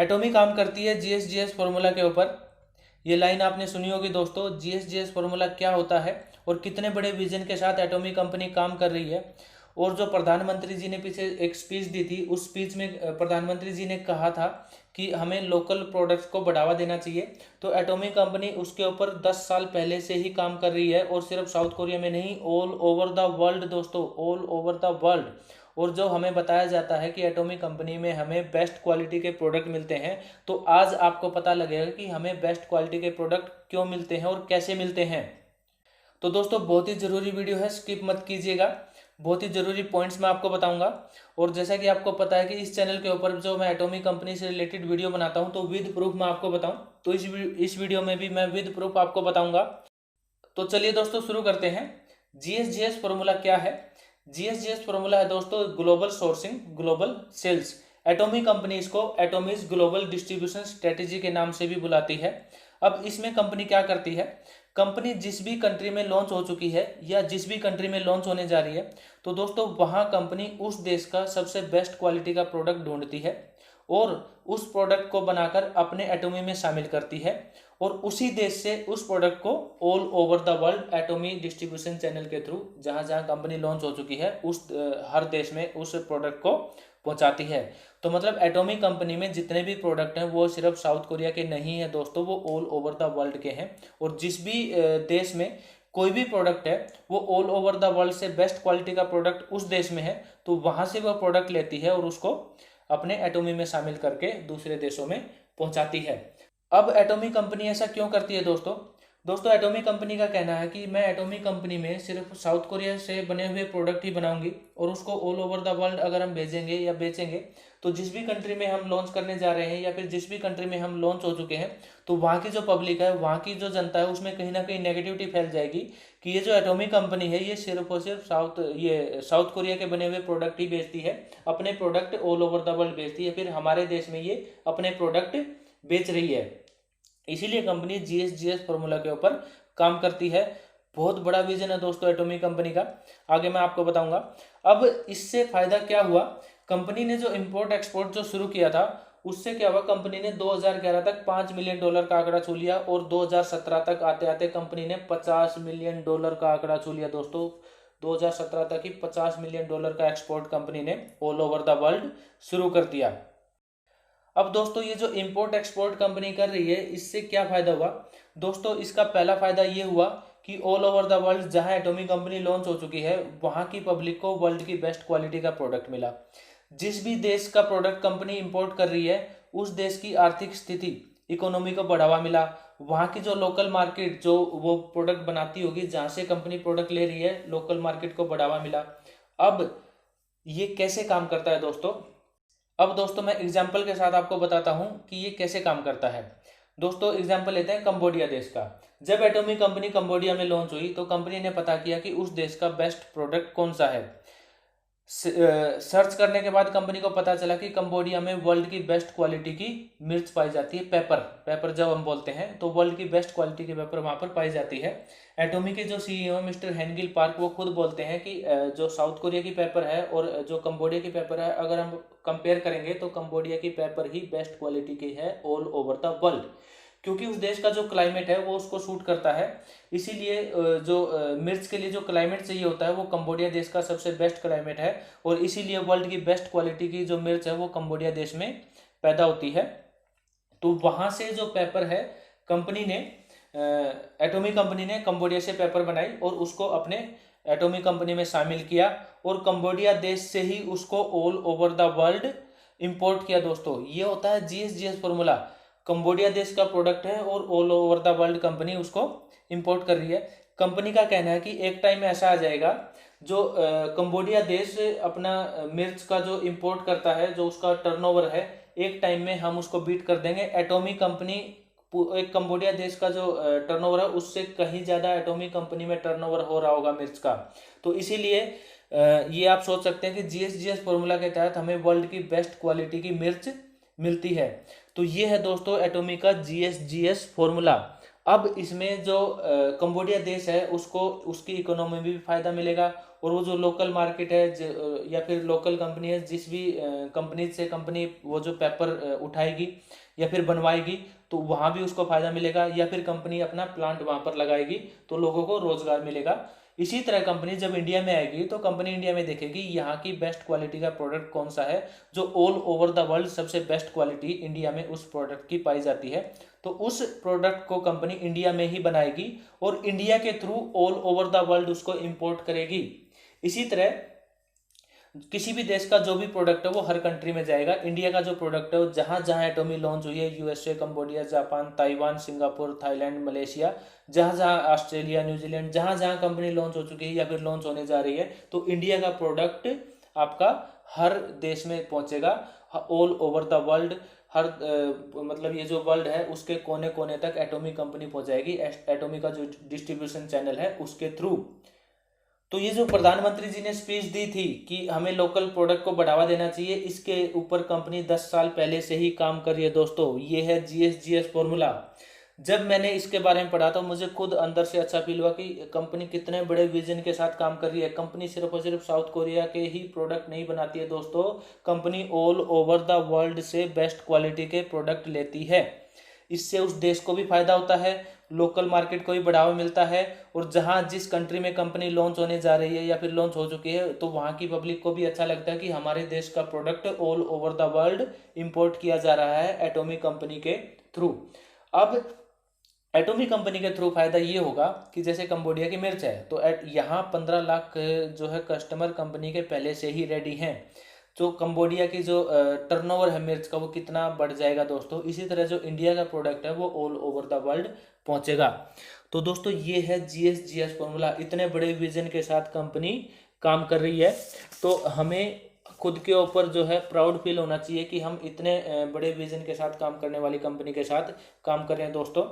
Atomy काम करती है जीएसजीएस फॉर्मूला के ऊपर। ये लाइन आपने सुनी होगी दोस्तों, जीएसजीएस फॉर्मूला क्या होता है और कितने बड़े विजन के साथ एटोमी कंपनी काम कर रही है। और जो प्रधानमंत्री जी ने पीछे एक स्पीच दी थी, उस स्पीच में प्रधानमंत्री जी ने कहा था कि हमें लोकल प्रोडक्ट्स को बढ़ावा देना चाहिए। तो एटोमी कंपनी उसके ऊपर 10 साल पहले से ही काम कर रही है, और सिर्फ साउथ कोरिया में नहीं, ऑल ओवर द वर्ल्ड दोस्तों, ऑल ओवर द वर्ल्ड। और जो हमें बताया जाता है कि एटोमी कंपनी में हमें बेस्ट क्वालिटी के प्रोडक्ट मिलते हैं, तो आज आपको पता लगेगा कि हमें बेस्ट क्वालिटी के प्रोडक्ट क्यों मिलते हैं और कैसे मिलते हैं। तो दोस्तों बहुत ही ज़रूरी वीडियो है, स्किप मत कीजिएगा। बहुत ही ज़रूरी पॉइंट्स मैं आपको बताऊंगा। और जैसा कि आपको पता है कि इस चैनल के ऊपर जो मैं एटोमी कंपनी से रिलेटेड वीडियो बनाता हूं, तो विद प्रूफ मैं आपको बताऊं, तो इस वीडियो में भी मैं विद प्रूफ आपको बताऊंगा। तो चलिए दोस्तों शुरू करते हैं। जीएसजीएस फॉर्मूला क्या है? जीएसजीएस फॉर्मूला है दोस्तों global sourcing, global sales. Atomy company इसको एटोमीज ग्लोबल डिस्ट्रीब्यूशन स्ट्रेटेजी के नाम से भी बुलाती है। अब इसमें कंपनी क्या करती है? कंपनी जिस भी कंट्री में लॉन्च हो चुकी है या जिस भी कंट्री में लॉन्च होने जा रही है, तो दोस्तों वहां कंपनी उस देश का सबसे बेस्ट क्वालिटी का प्रोडक्ट ढूंढती है और उस प्रोडक्ट को बनाकर अपने एटोमी में शामिल करती है, और उसी देश से उस प्रोडक्ट को all over the world Atomy distribution channel के थ्रू जहां जहां कंपनी लॉन्च हो चुकी है उस हर देश में उस प्रोडक्ट को पहुंचाती है। तो मतलब एटोमी कंपनी में जितने भी प्रोडक्ट हैं वो सिर्फ साउथ कोरिया के नहीं है दोस्तों, वो ऑल ओवर द वर्ल्ड के हैं। और जिस भी देश में कोई भी प्रोडक्ट है वो ऑल ओवर द वर्ल्ड से बेस्ट क्वालिटी का प्रोडक्ट उस देश में है, तो वहां से वह प्रोडक्ट लेती है और उसको अपने एटोमी में शामिल करके दूसरे देशों में पहुंचाती है। अब एटोमी कंपनी ऐसा क्यों करती है दोस्तों? दोस्तों एटोमी कंपनी का कहना है कि मैं एटोमी कंपनी में सिर्फ साउथ कोरिया से बने हुए प्रोडक्ट ही बनाऊंगी, और उसको ऑल ओवर द वर्ल्ड अगर हम भेजेंगे या बेचेंगे, तो जिस भी कंट्री में हम लॉन्च करने जा रहे हैं या फिर जिस भी कंट्री में हम लॉन्च हो चुके हैं, तो वहाँ की जो पब्लिक है, वहाँ की जो जनता है, उसमें कहीं ना कहीं नेगेटिविटी फैल जाएगी कि ये जो एटोमी कंपनी है ये सिर्फ और सिर्फ साउथ कोरिया के बने हुए प्रोडक्ट ही बेचती है, अपने product all over the world बेचती है, फिर हमारे देश में ये अपने प्रोडक्ट बेच रही है। इसीलिए कंपनी जीएसजीएस फॉर्मूला के ऊपर काम करती है। बहुत बड़ा विजन है दोस्तों एटोमी कंपनी का, आगे मैं आपको बताऊंगा। अब इससे फायदा क्या हुआ? कंपनी ने जो इंपोर्ट एक्सपोर्ट जो शुरू किया था, उससे क्या हुआ? कंपनी ने 2011 तक $5 मिलियन का आंकड़ा छू लिया, और 2017 तक आते आते कंपनी ने $50 मिलियन का आंकड़ा छू लिया दोस्तों। 2017 तक ही $50 मिलियन का एक्सपोर्ट कंपनी ने ऑल ओवर द वर्ल्ड शुरू कर दिया। अब दोस्तों ये जो इंपोर्ट एक्सपोर्ट कंपनी कर रही है, इससे क्या फायदा हुआ दोस्तों? इसका पहला फायदा ये हुआ कि ऑल ओवर द वर्ल्ड जहां एटोमी कंपनी लॉन्च हो चुकी है, वहां की पब्लिक को वर्ल्ड की बेस्ट क्वालिटी का प्रोडक्ट मिला। जिस भी देश का प्रोडक्ट कंपनी इंपोर्ट कर रही है, उस देश की आर्थिक स्थिति, इकोनॉमी को बढ़ावा मिला। वहां की जो लोकल मार्केट जो वो प्रोडक्ट बनाती होगी, जहां से कंपनी प्रोडक्ट ले रही है, लोकल मार्केट को बढ़ावा मिला। अब ये कैसे काम करता है दोस्तों? अब दोस्तों मैं एग्जाम्पल के साथ आपको बताता हूं कि ये कैसे काम करता है। दोस्तों एग्जाम्पल लेते हैं कंबोडिया देश का। जब एटोमी कंपनी कंबोडिया में लॉन्च हुई, तो कंपनी ने पता किया कि उस देश का बेस्ट प्रोडक्ट कौन सा है। सर्च करने के बाद कंपनी को पता चला कि कंबोडिया में वर्ल्ड की बेस्ट क्वालिटी की मिर्च पाई जाती है। पेपर जब हम बोलते हैं, तो वर्ल्ड की बेस्ट क्वालिटी की पेपर वहां पर पाई जाती है। एटोमी के जो सीईओ मिस्टर हेनगिल पार्क, वो खुद बोलते हैं कि जो साउथ कोरिया की पेपर है और जो कंबोडिया की पेपर है, अगर हम कंपेयर करेंगे तो कंबोडिया की पेपर ही बेस्ट क्वालिटी की है ऑल ओवर द वर्ल्ड, क्योंकि उस देश का जो क्लाइमेट है वो उसको सूट करता है। इसीलिए जो मिर्च के लिए जो क्लाइमेट चाहिए होता है, वो कंबोडिया देश का सबसे बेस्ट क्लाइमेट है, और इसीलिए वर्ल्ड की बेस्ट क्वालिटी की जो मिर्च है वो कंबोडिया देश में पैदा होती है। तो वहां से जो पेपर है, कंपनी ने एटोमी कंपनी ने कंबोडिया से पेपर बनाई और उसको अपने एटोमी कंपनी में शामिल किया, और कंबोडिया देश से ही उसको all over the world import किया दोस्तों। ये होता है जीएसजीएस फॉर्मूला। कंबोडिया देश का प्रोडक्ट है और all over the world company उसको इंपोर्ट कर रही है। कंपनी का कहना है कि एक टाइम ऐसा आ जाएगा, जो कंबोडिया देश अपना मिर्च का जो इंपोर्ट करता है, जो उसका टर्नओवर है, एक टाइम में हम उसको बीट कर देंगे। एटोमी कंपनी एक कंबोडिया देश का जो टर्नओवर है, उससे कहीं ज्यादा एटोमी कंपनी में टर्नओवर हो रहा होगा मिर्च का। तो इसीलिए ये आप सोच सकते हैं कि जीएसजीएस फॉर्मूला के तहत हमें वर्ल्ड की बेस्ट क्वालिटी की मिर्च मिलती है। तो ये है दोस्तों एटोमी का जीएसजीएस फॉर्मूला। अब इसमें जो कंबोडिया देश है, उसको उसकी इकोनॉमी में भी फायदा मिलेगा, और वो जो लोकल मार्केट है या फिर लोकल कंपनी है, जिस भी कंपनी से कंपनी वो जो पेपर उठाएगी या फिर बनवाएगी तो वहाँ भी उसको फायदा मिलेगा, या फिर कंपनी अपना प्लांट वहाँ पर लगाएगी तो लोगों को रोजगार मिलेगा। इसी तरह कंपनी जब इंडिया में आएगी तो कंपनी इंडिया में देखेगी यहाँ की बेस्ट क्वालिटी का प्रोडक्ट कौन सा है, जो ऑल ओवर द वर्ल्ड सबसे बेस्ट क्वालिटी इंडिया में उस प्रोडक्ट की पाई जाती है, तो उस प्रोडक्ट को कंपनी इंडिया में ही बनाएगी और इंडिया के through all over the world उसको इंपोर्ट करेगी। इसी तरह किसी भी देश का जो भी प्रोडक्ट है वो हर कंट्री में जाएगा। इंडिया का जो प्रोडक्ट है वो जहाँ जहाँ एटॉमी लॉन्च हुई है, USA, Cambodia, Japan, Taiwan, Singapore, Thailand, Malaysia, जहाँ जहाँ, ऑस्ट्रेलिया, न्यूजीलैंड, जहाँ जहाँ कंपनी लॉन्च हो चुकी है या फिर लॉन्च होने जा रही है, तो इंडिया का प्रोडक्ट आपका हर देश में पहुंचेगा, ऑल ओवर द वर्ल्ड। हर मतलब ये जो वर्ल्ड है उसके कोने कोने तक एटॉमी कंपनी पहुंचाएगी, एटॉमी का जो डिस्ट्रीब्यूशन चैनल है उसके थ्रू। तो ये जो प्रधानमंत्री जी ने स्पीच दी थी कि हमें लोकल प्रोडक्ट को बढ़ावा देना चाहिए, इसके ऊपर कंपनी 10 साल पहले से ही काम कर रही है दोस्तों। ये है जीएसजीएस फॉर्मूला। जब मैंने इसके बारे में पढ़ा तो मुझे खुद अंदर से अच्छा फील हुआ कि कंपनी कितने बड़े विजन के साथ काम कर रही है। कंपनी सिर्फ और सिर्फ साउथ कोरिया के ही प्रोडक्ट नहीं बनाती है दोस्तों, company all over the world से बेस्ट क्वालिटी के प्रोडक्ट लेती है। इससे उस देश को भी फायदा होता है, लोकल मार्केट को भी बढ़ावा मिलता है, और जहां जिस कंट्री में कंपनी लॉन्च होने जा रही है या फिर लॉन्च हो चुकी है तो वहां की पब्लिक को भी अच्छा लगता है कि हमारे देश का product all over the world import किया जा रहा है एटॉमी कंपनी के थ्रू। अब एटॉमी कंपनी के थ्रू फायदा ये होगा कि जैसे कंबोडिया की मिर्च है तो यहाँ 15 लाख जो है कस्टमर कंपनी के पहले से ही रेडी हैं। तो कंबोडिया की जो टर्नओवर है मिर्च का वो कितना बढ़ जाएगा दोस्तों। इसी तरह जो इंडिया का प्रोडक्ट है वो ऑल ओवर द वर्ल्ड पहुंचेगा। तो दोस्तों ये है जीएसजीएस फॉर्मूला। इतने बड़े विजन के साथ कंपनी काम कर रही है, तो हमें खुद के ऊपर जो है प्राउड फील होना चाहिए कि हम इतने बड़े विजन के साथ काम करने वाली कंपनी के साथ काम कर रहे हैं दोस्तों।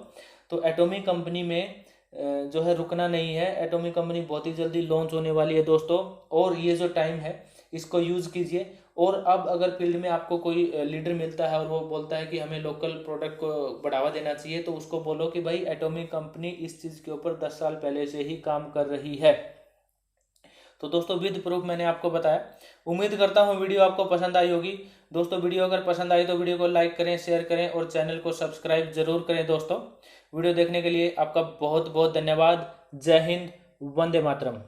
तो एटॉमी कंपनी में जो है रुकना नहीं है, एटॉमी कंपनी बहुत ही जल्दी लॉन्च होने वाली है दोस्तों, और ये जो टाइम है इसको यूज़ कीजिए। और अब अगर फील्ड में आपको कोई लीडर मिलता है और वो बोलता है कि हमें लोकल प्रोडक्ट को बढ़ावा देना चाहिए, तो उसको बोलो कि भाई एटॉमी कंपनी इस चीज़ के ऊपर 10 साल पहले से ही काम कर रही है। तो दोस्तों विद प्रूफ मैंने आपको बताया। उम्मीद करता हूँ वीडियो आपको पसंद आई होगी दोस्तों। वीडियो अगर पसंद आई तो वीडियो को लाइक करें, शेयर करें और चैनल को सब्सक्राइब जरूर करें दोस्तों। वीडियो देखने के लिए आपका बहुत बहुत धन्यवाद। जय हिंद, वंदे मातरम।